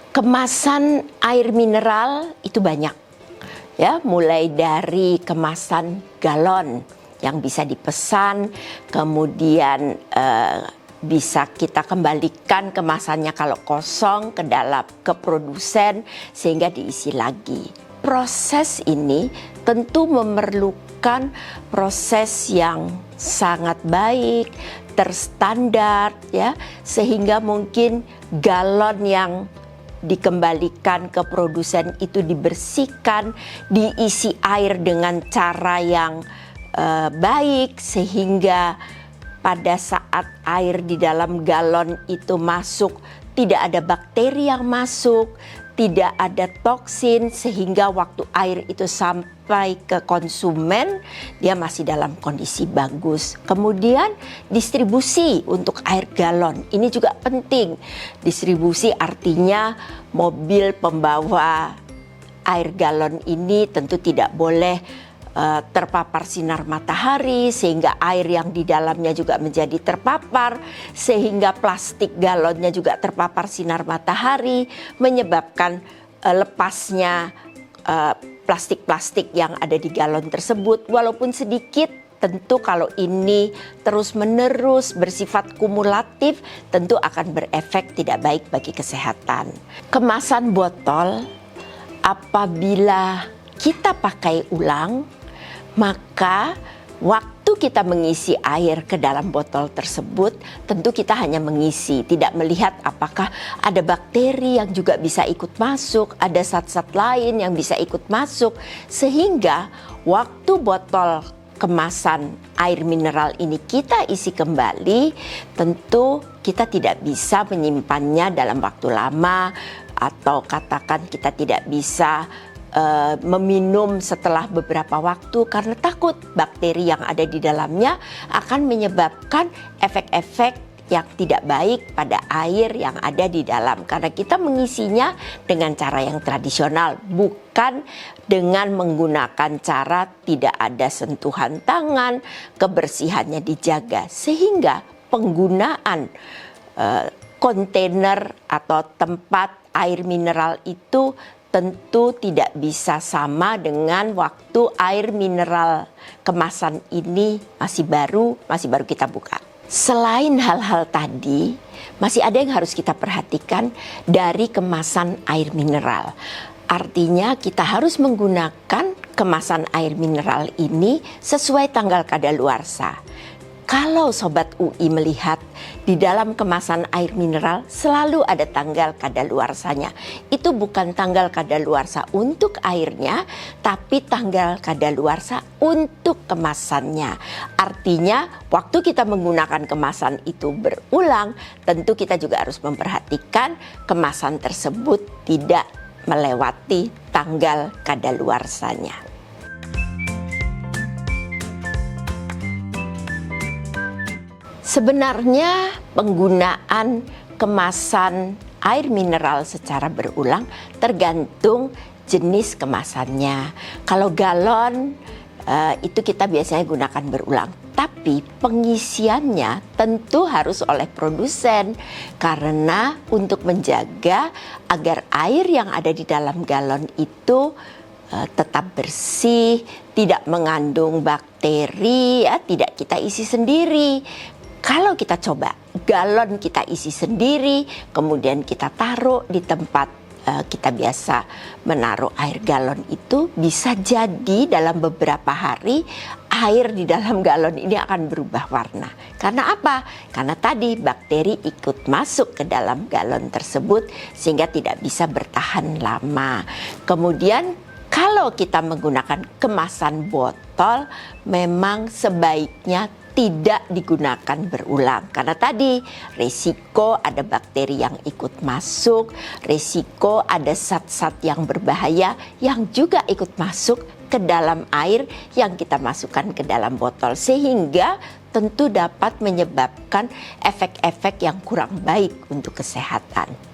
Kemasan air mineral itu banyak, ya, mulai dari kemasan galon yang bisa dipesan, kemudian bisa kita kembalikan kemasannya kalau kosong ke produsen sehingga diisi lagi. Proses ini tentu memerlukan proses yang sangat baik, terstandar, ya, sehingga mungkin galon yang dikembalikan ke produsen itu dibersihkan, diisi air dengan cara yang baik, sehingga pada saat air di dalam galon itu masuk tidak ada bakteri yang masuk, tidak ada toksin, sehingga waktu air itu sampai ke konsumen dia masih dalam kondisi bagus. Kemudian distribusi untuk air galon ini juga penting. Distribusi artinya mobil pembawa air galon ini tentu tidak boleh terpapar sinar matahari, sehingga air yang di dalamnya juga menjadi terpapar, sehingga plastik galonnya juga terpapar sinar matahari, menyebabkan lepasnya plastik-plastik yang ada di galon tersebut. Walaupun sedikit, tentu kalau ini terus-menerus bersifat kumulatif, tentu akan berefek tidak baik bagi kesehatan. Kemasan botol apabila kita pakai ulang, maka waktu kita mengisi air ke dalam botol tersebut, tentu kita hanya mengisi, tidak melihat apakah ada bakteri yang juga bisa ikut masuk, ada zat-zat lain yang bisa ikut masuk, sehingga waktu botol kemasan air mineral ini kita isi kembali, tentu kita tidak bisa menyimpannya dalam waktu lama, atau katakan kita tidak bisa meminum setelah beberapa waktu karena takut bakteri yang ada di dalamnya akan menyebabkan efek-efek yang tidak baik pada air yang ada di dalam, karena kita mengisinya dengan cara yang tradisional, bukan dengan menggunakan cara tidak ada sentuhan tangan, kebersihannya dijaga, sehingga penggunaan kontainer atau tempat air mineral itu tentu tidak bisa sama dengan waktu air mineral kemasan ini masih baru kita buka. Selain hal-hal tadi, masih ada yang harus kita perhatikan dari kemasan air mineral. Artinya kita harus menggunakan kemasan air mineral ini sesuai tanggal kadaluarsa. Kalau Sobat UI melihat di dalam kemasan air mineral selalu ada tanggal kadaluarsanya. Itu bukan tanggal kadaluarsa untuk airnya, tapi tanggal kadaluarsa untuk kemasannya. Artinya waktu kita menggunakan kemasan itu berulang, tentu kita juga harus memperhatikan kemasan tersebut tidak melewati tanggal kadaluarsanya. Sebenarnya penggunaan kemasan air mineral secara berulang tergantung jenis kemasannya. Kalau galon itu kita biasanya gunakan berulang, tapi pengisiannya tentu harus oleh produsen, karena untuk menjaga agar air yang ada di dalam galon itu tetap bersih, tidak mengandung bakteri, ya, tidak kita isi sendiri. Kalau kita coba galon kita isi sendiri, kemudian kita taruh di tempat kita biasa menaruh air galon itu, bisa jadi dalam beberapa hari air di dalam galon ini akan berubah warna. Karena apa? Karena tadi bakteri ikut masuk ke dalam galon tersebut sehingga tidak bisa bertahan lama. Kemudian kalau kita menggunakan kemasan botol, memang sebaiknya tidak digunakan berulang, karena tadi risiko ada bakteri yang ikut masuk, risiko ada zat-zat yang berbahaya yang juga ikut masuk ke dalam air yang kita masukkan ke dalam botol, sehingga tentu dapat menyebabkan efek-efek yang kurang baik untuk kesehatan.